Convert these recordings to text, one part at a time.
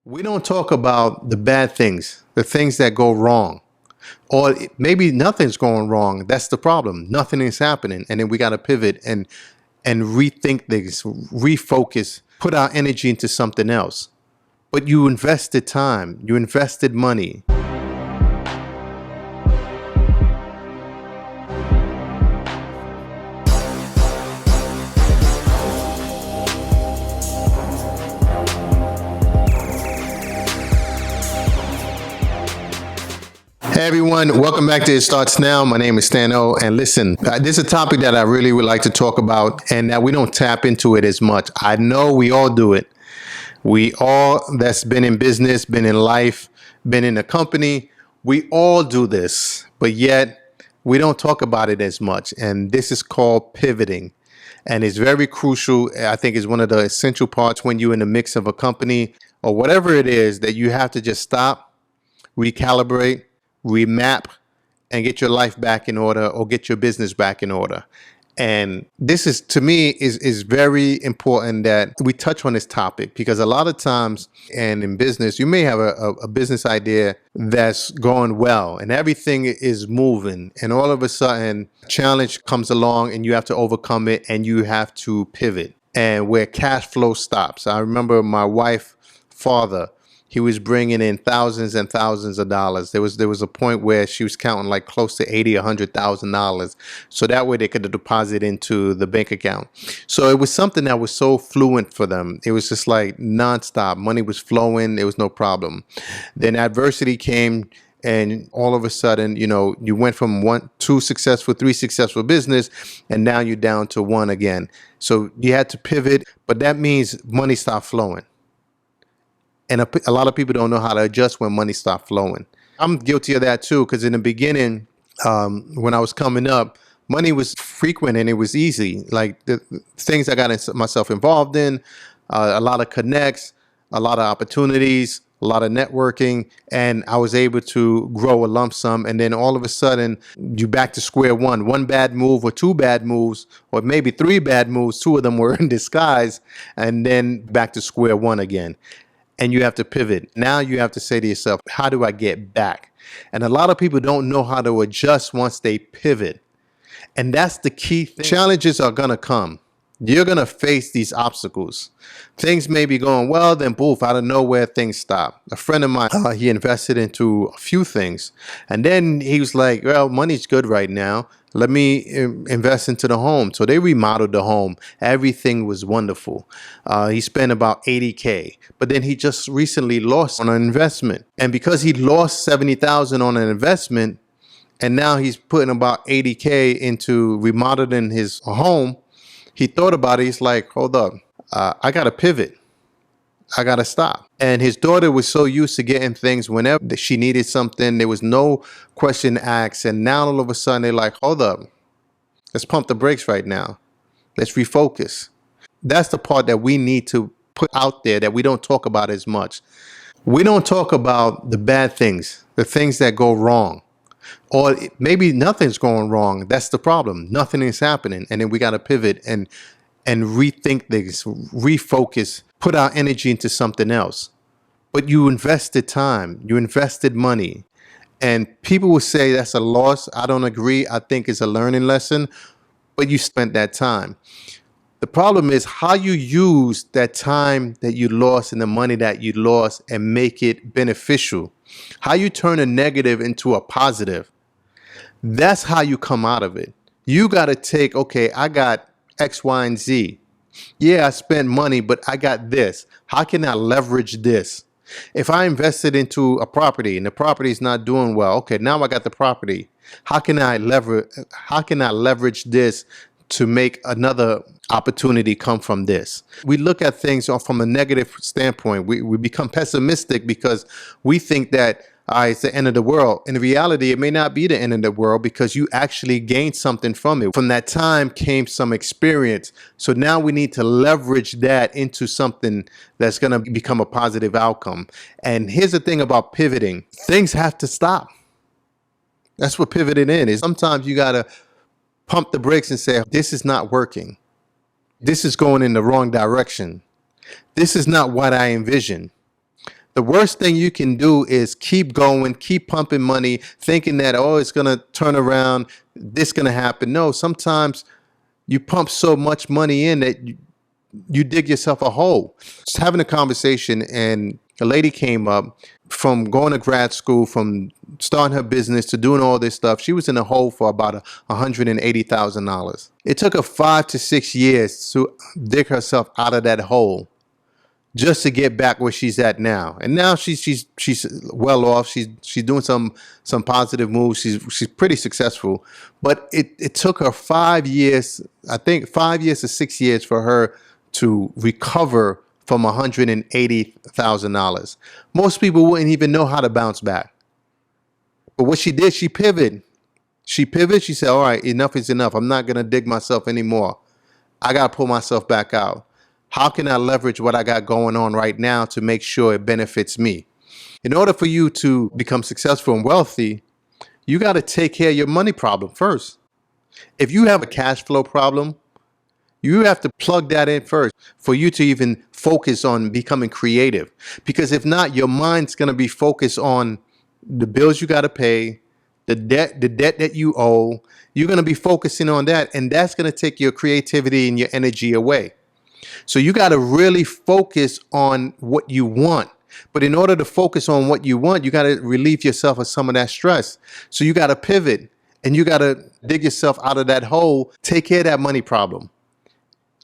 We don't talk about the bad things, the things that go wrong. Or maybe nothing's going wrong. That's the problem. Nothing is happening. And then we got to pivot and rethink things, refocus, put our energy into something else. But you invested time, you invested money. Hey everyone, welcome back to It Starts Now. My name is Stanley, and listen, this is a topic that I really would like to talk about, and that we don't tap into it as much. I know we all do it. We all that's been in business, been in life, been in a company, we all do this, but yet we don't talk about it as much. And this is called pivoting. And it's very crucial. I think it's one of the essential parts when you're in the mix of a company or whatever it is, that you have to just stop, recalibrate, remap, and get your life back in order, or get your business back in order. And this is, to me, is very important that we touch on this topic, because a lot of times, and in business, you may have a business idea that's going well and everything is moving, and all of a sudden a challenge comes along and you have to overcome it and you have to pivot, and where cash flow stops. I remember my wife's father. He was bringing in thousands and thousands of dollars. There was a point where she was counting like close to $80,000, $100,000, so that way they could deposit into the bank account. So it was something that was so fluent for them. It was just like nonstop. Money was flowing. There was no problem. Then adversity came, and all of a sudden, you went from two successful, three successful business, and now you're down to one again. So you had to pivot, but that means money stopped flowing. And a lot of people don't know how to adjust when money stops flowing. I'm guilty of that too, because in the beginning, when I was coming up, money was frequent and it was easy. Like the things I got myself involved in, a lot of connects, a lot of opportunities, a lot of networking, and I was able to grow a lump sum. And then all of a sudden, you back to square one. One bad move or two bad moves, or maybe three bad moves. Two of them were in disguise, and then back to square one again. And you have to pivot. Now you have to say to yourself, how do I get back? And a lot of people don't know how to adjust once they pivot. And that's the key thing. Challenges are going to come. You're going to face these obstacles. Things may be going well, then poof, out of nowhere, things stop. A friend of mine, he invested into a few things. And then he was like, well, money's good right now. Let me invest into the home. So they remodeled the home. Everything was wonderful. He spent about $80K, but then he just recently lost on an investment. And because he lost $70,000 on an investment, and now he's putting about $80K into remodeling his home, he thought about it. He's like, hold up, I got to pivot. I got to stop. And his daughter was so used to getting things whenever she needed something. There was no question asked. And now all of a sudden they're like, hold up, let's pump the brakes right now. Let's refocus. That's the part that we need to put out there that we don't talk about as much. We don't talk about the bad things, the things that go wrong. Or maybe nothing's going wrong. That's the problem. Nothing is happening. And then we got to pivot and rethink things, refocus, put our energy into something else. But you invested time, you invested money. And people will say that's a loss. I don't agree. I think it's a learning lesson, but you spent that time. The problem is how you use that time that you lost and the money that you lost and make it beneficial. How you turn a negative into a positive. That's how you come out of it. You got to take, okay, I got X, Y, and Z. Yeah, I spent money, but I got this. How can I leverage this? If I invested into a property and the property is not doing well, okay, now I got the property. How can I leverage this to make another opportunity come from this? We look at things from a negative standpoint. We become pessimistic because we think that it's the end of the world. In reality, it may not be the end of the world, because you actually gained something from it. From that time came some experience. So now we need to leverage that into something that's going to become a positive outcome. And here's the thing about pivoting. Things have to stop. That's what pivoting is. Sometimes you got to pump the brakes and say, this is not working. This is going in the wrong direction. This is not what I envisioned. The worst thing you can do is keep going, keep pumping money, thinking that, oh, it's going to turn around, this going to happen. No, sometimes you pump so much money in that you dig yourself a hole. Just having a conversation, and a lady came up from going to grad school, from starting her business to doing all this stuff. She was in a hole for about $180,000. It took her 5 to 6 years to dig herself out of that hole, just to get back where she's at now. And now she's well off. She's doing some positive moves. She's pretty successful. But it took her 5 years, I think 5 years to 6 years, for her to recover from $180,000. Most people wouldn't even know how to bounce back. But what she did, she pivoted. She pivoted. She said, all right, enough is enough. I'm not going to dig myself anymore. I got to pull myself back out. How can I leverage what I got going on right now to make sure it benefits me? In order for you to become successful and wealthy, you got to take care of your money problem first. If you have a cash flow problem, you have to plug that in first for you to even focus on becoming creative. Because if not, your mind's going to be focused on the bills you got to pay, the debt that you owe. You're going to be focusing on that, and that's going to take your creativity and your energy away. So you got to really focus on what you want. But in order to focus on what you want, you got to relieve yourself of some of that stress. So you got to pivot, and you got to dig yourself out of that hole. Take care of that money problem.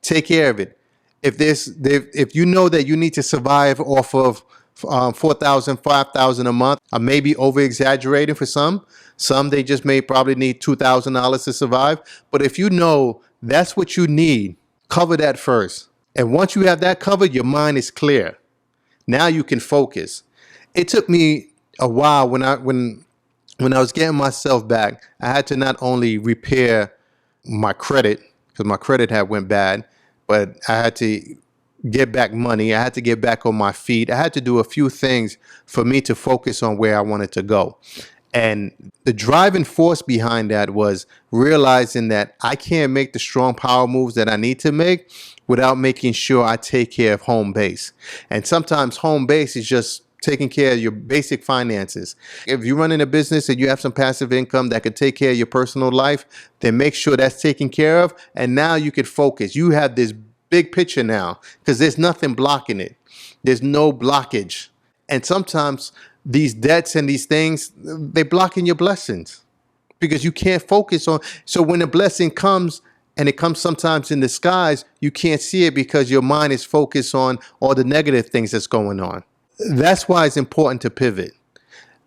Take care of it. If you know that you need to survive off of $4,000, $5,000 a month, I may be over exaggerating for some. Some they just may probably need $2,000 to survive. But if you know that's what you need, cover that first. And once you have that covered, your mind is clear. Now you can focus. It took me a while when I was getting myself back. I had to not only repair my credit, because my credit had went bad, but I had to get back money. I had to get back on my feet. I had to do a few things for me to focus on where I wanted to go. And the driving force behind that was realizing that I can't make the strong power moves that I need to make without making sure I take care of home base. And sometimes home base is just taking care of your basic finances. If you're running a business and you have some passive income that could take care of your personal life, then make sure that's taken care of. And now you could focus. You have this big picture now because there's nothing blocking it. There's no blockage. And sometimes these debts and these things, they're blocking your blessings because you can't focus on. So when a blessing comes, and it comes sometimes in disguise, you can't see it because your mind is focused on all the negative things that's going on. That's why it's important to pivot.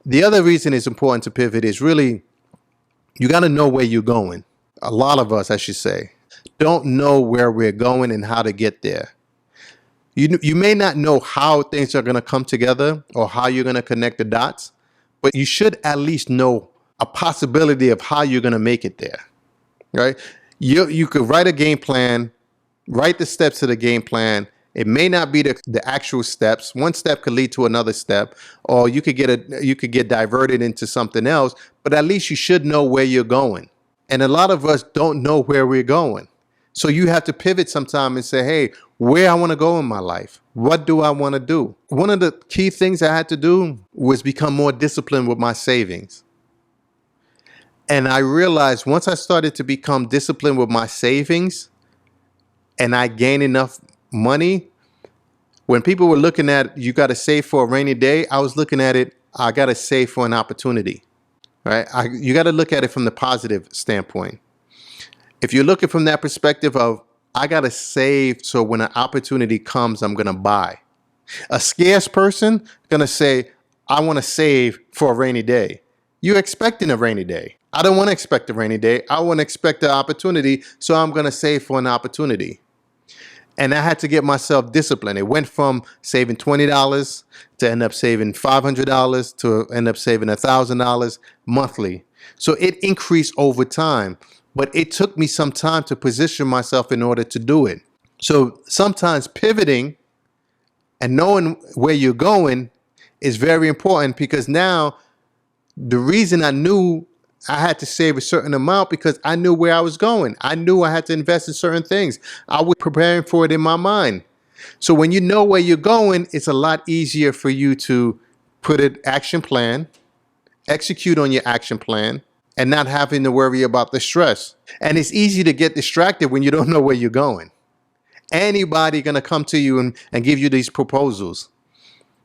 The other reason it's important to pivot is really, you got to know where you're going. A lot of us, I should say, don't know where we're going and how to get there. You may not know how things are going to come together or how you're going to connect the dots, but you should at least know a possibility of how you're going to make it there, right? You could write a game plan, write the steps to the game plan. It may not be the actual steps. One step could lead to another step, or you could get diverted into something else, but at least you should know where you're going. And a lot of us don't know where we're going. So you have to pivot sometime and say, hey, where I want to go in my life? What do I want to do? One of the key things I had to do was become more disciplined with my savings. And I realized once I started to become disciplined with my savings and I gained enough money, when people were looking at, you got to save for a rainy day, I was looking at it, I got to save for an opportunity, right? You got to look at it from the positive standpoint. If you're looking from that perspective of, I got to save so when an opportunity comes, I'm going to buy. A scarce person going to say, I want to save for a rainy day. You're expecting a rainy day. I don't want to expect a rainy day. I want to expect an opportunity, so I'm going to save for an opportunity. And I had to get myself disciplined. It went from saving $20 to end up saving $500 to end up saving $1,000 monthly. So it increased over time, but it took me some time to position myself in order to do it. So sometimes pivoting and knowing where you're going is very important, because now the reason I knew I had to save a certain amount because I knew where I was going. I knew I had to invest in certain things. I was preparing for it in my mind. So when you know where you're going, it's a lot easier for you to put an action plan, execute on your action plan, and not having to worry about the stress. And it's easy to get distracted when you don't know where you're going. Anybody gonna come to you and give you these proposals.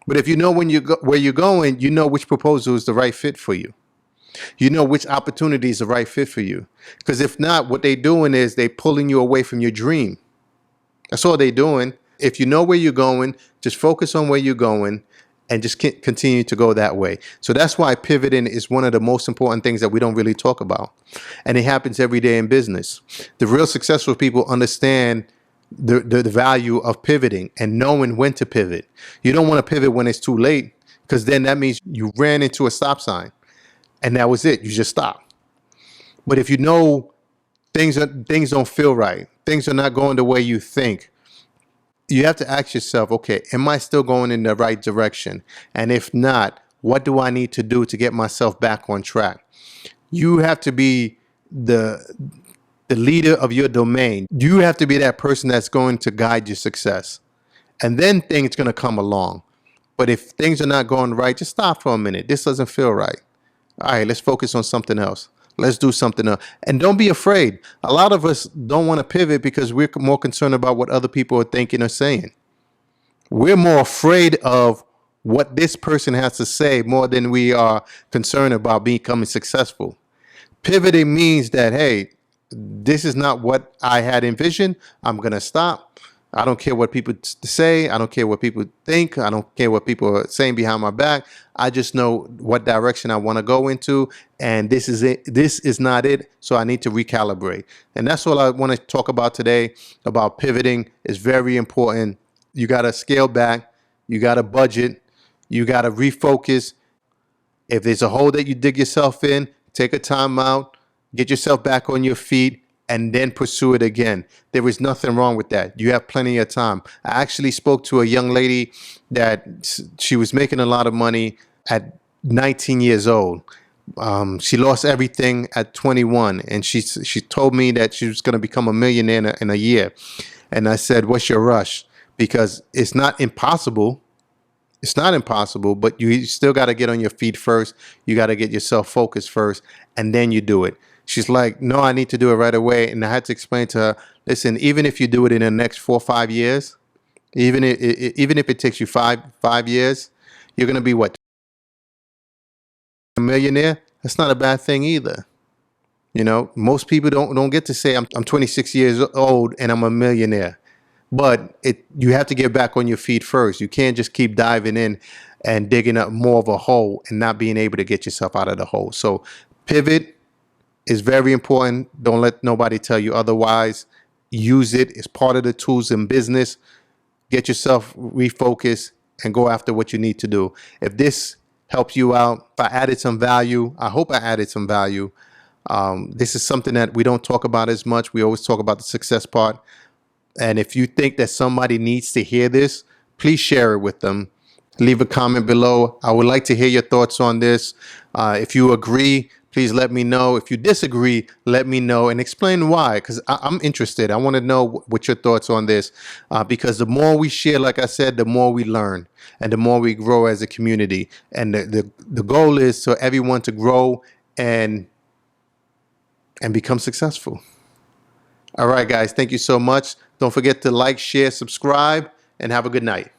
But if you know when you go, where you're going, you know which proposal is the right fit for you. You know which opportunity is the right fit for you. Because if not, what they're doing is they pulling you away from your dream. That's all they're doing. If you know where you're going, just focus on where you're going and just continue to go that way. So that's why pivoting is one of the most important things that we don't really talk about. And it happens every day in business. The real successful people understand the value of pivoting and knowing when to pivot. You don't want to pivot when it's too late, because then that means you ran into a stop sign and that was it. You just stop. But if you know things don't feel right, things are not going the way you think, you have to ask yourself, okay, am I still going in the right direction? And if not, what do I need to do to get myself back on track? You have to be the leader of your domain. You have to be that person that's going to guide your success. And then things going to come along. But if things are not going right, just stop for a minute. This doesn't feel right. All right, let's focus on something else. Let's do something else. And don't be afraid. A lot of us don't want to pivot because we're more concerned about what other people are thinking or saying. We're more afraid of what this person has to say more than we are concerned about becoming successful. Pivoting means that, hey, this is not what I had envisioned. I'm going to stop. I don't care what people say. I don't care what people think. I don't care what people are saying behind my back. I just know what direction I want to go into. And this is it. This is not it. So I need to recalibrate. And that's all I want to talk about today about pivoting. Is very important. You got to scale back. You got to budget. You got to refocus. If there's a hole that you dig yourself in, take a time out, get yourself back on your feet, and then pursue it again. There is nothing wrong with that. You have plenty of time. I actually spoke to a young lady that she was making a lot of money at 19 years old. She lost everything at 21, and she told me that she was going to become a millionaire in a year. And I said, what's your rush? Because it's not impossible. It's not impossible, but you still got to get on your feet first. You got to get yourself focused first, and then you do it. She's like, no, I need to do it right away. And I had to explain to her, listen, even if you do it in the next 4 or 5 years, even if it takes you five years, you're going to be what, a millionaire? That's not a bad thing either. You know, most people don't get to say I'm 26 years old and I'm a millionaire. But you have to get back on your feet first. You can't just keep diving in and digging up more of a hole and not being able to get yourself out of the hole. So pivot is very important. Don't let nobody tell you otherwise. Use it. It's part of the tools in business. Get yourself refocused and go after what you need to do. If this helps you out, if I added some value, I hope I added some value. This is something that we don't talk about as much. We always talk about the success part. And if you think that somebody needs to hear this, please share it with them. Leave a comment below. I would like to hear your thoughts on this. If you agree, please let me know. If you disagree, let me know and explain why, because I'm interested. I want to know what your thoughts on this, because the more we share, like I said, the more we learn and the more we grow as a community. And the goal is for everyone to grow and become successful. All right, guys. Thank you so much. Don't forget to like, share, subscribe, and have a good night.